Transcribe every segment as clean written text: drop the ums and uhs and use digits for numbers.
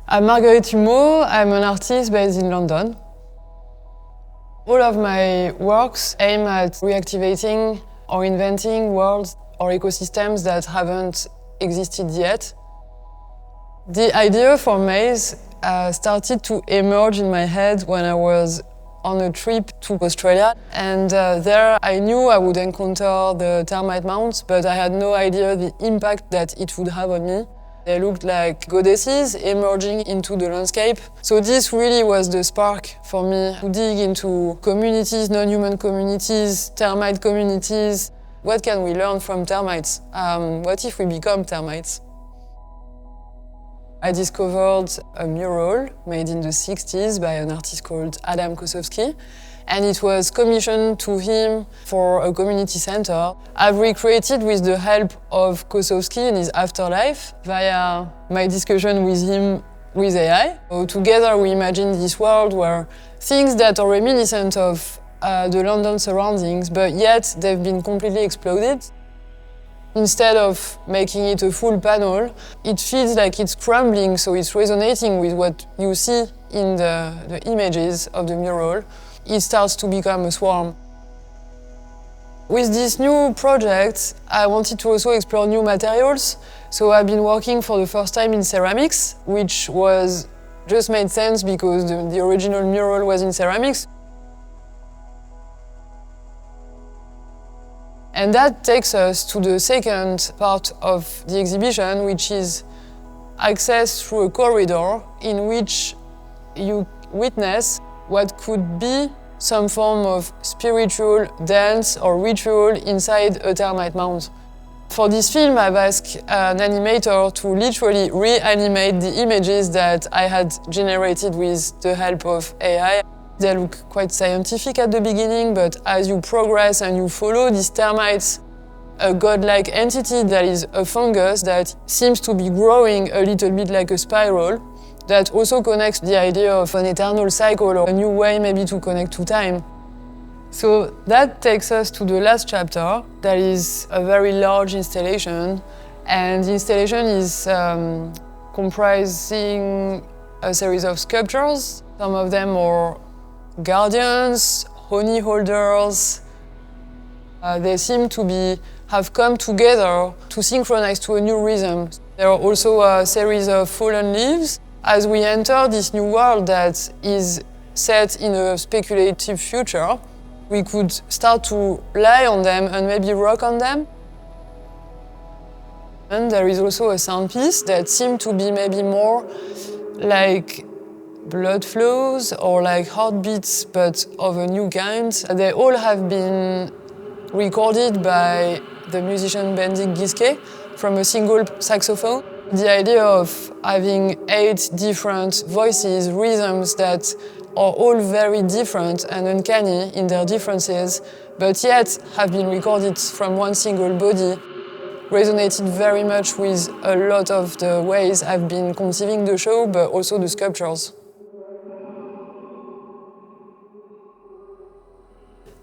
I'm Marguerite Humeau. I'm an artist based in London. All of my works aim at reactivating or inventing worlds or ecosystems that haven't existed yet. The idea for meys started to emerge in my head when I was on a trip to Australia. And there I knew I would encounter the termite mounds, but I had no idea the impact that it would have on me. They looked like goddesses emerging into the landscape. So this really was the spark for me to dig into communities, non-human communities, termite communities. What can we learn from termites? What if we become termites? I discovered a mural made in the 60s by an artist called Adam Kosowski, and it was commissioned to him for a community center. I've recreated with the help of Kosowski in his afterlife via my discussion with him with AI. So together we imagined this world where things that are reminiscent of the London surroundings, but yet they've been completely exploded. Instead of making it a full panel, it feels like it's crumbling, so it's resonating with what you see in the images of the mural. It starts to become a swarm. With this new project, I wanted to also explore new materials. So I've been working for the first time in ceramics, which just made sense because the original mural was in ceramics. And that takes us to the second part of the exhibition, which is access through a corridor in which you witness what could be some form of spiritual dance or ritual inside a termite mound. For this film, I've asked an animator to literally reanimate the images that I had generated with the help of AI. They look quite scientific at the beginning, but as you progress and you follow these termites, a godlike entity that is a fungus that seems to be growing a little bit like a spiral, that also connects the idea of an eternal cycle or a new way maybe to connect to time. So that takes us to the last chapter, that is a very large installation, and the installation is comprising a series of sculptures. Some of them are guardians, honey holders. They seem to have come together to synchronize to a new rhythm. There are also a series of fallen leaves. As we enter this new world that is set in a speculative future, we could start to lie on them and maybe rock on them. And there is also a sound piece that seemed to be maybe more like blood flows or like heartbeats, but of a new kind. They all have been recorded by the musician Bendik Giske from a single saxophone. The idea of having 8 different voices, rhythms that are all very different and uncanny in their differences, but yet have been recorded from one single body, resonated very much with a lot of the ways I've been conceiving the show, but also the sculptures.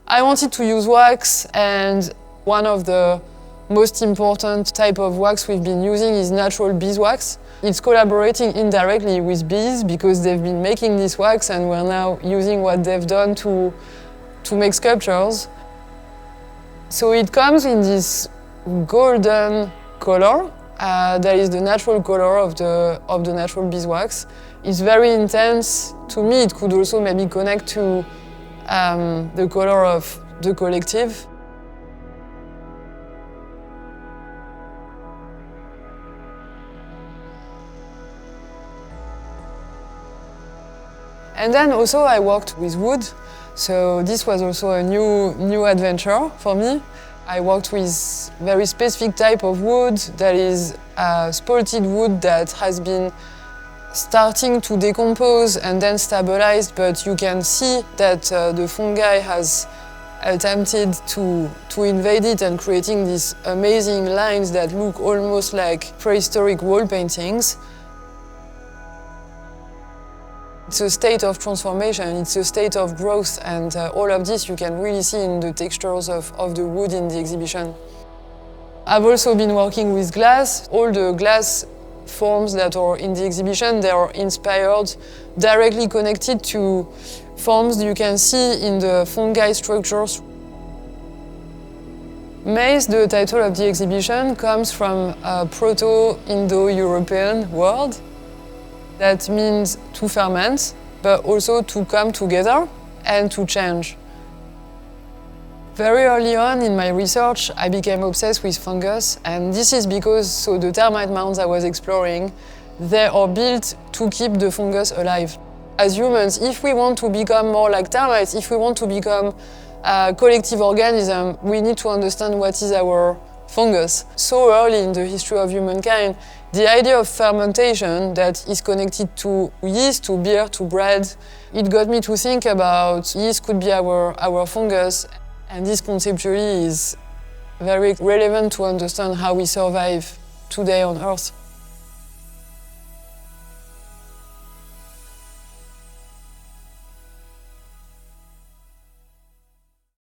I wanted to use wax, and one of the most important type of wax we've been using is natural beeswax. It's collaborating indirectly with bees because they've been making this wax and we're now using what they've done to make sculptures. So it comes in this golden color. That is the natural color of the natural beeswax. It's very intense. To me, it could also maybe connect to the color of the collective. And then also I worked with wood, so this was also a new adventure for me. I worked with very specific type of wood that is spalted wood that has been starting to decompose and then stabilized, but you can see that the fungi has attempted to invade it and creating these amazing lines that look almost like prehistoric wall paintings. It's a state of transformation, it's a state of growth, and all of this you can really see in the textures of the wood in the exhibition. I've also been working with glass. All the glass forms that are in the exhibition, they are inspired, directly connected to forms you can see in the fungi structures. Meys, the title of the exhibition, comes from a Proto-Indo-European word that means to ferment, but also to come together and to change. Very early on in my research, I became obsessed with fungus, and this is because the termite mounds I was exploring, they are built to keep the fungus alive. As humans, if we want to become more like termites, if we want to become a collective organism, we need to understand what is our fungus. So early in the history of humankind, the idea of fermentation that is connected to yeast, to beer, to bread, it got me to think about yeast could be our fungus. And this conceptually is very relevant to understand how we survive today on Earth.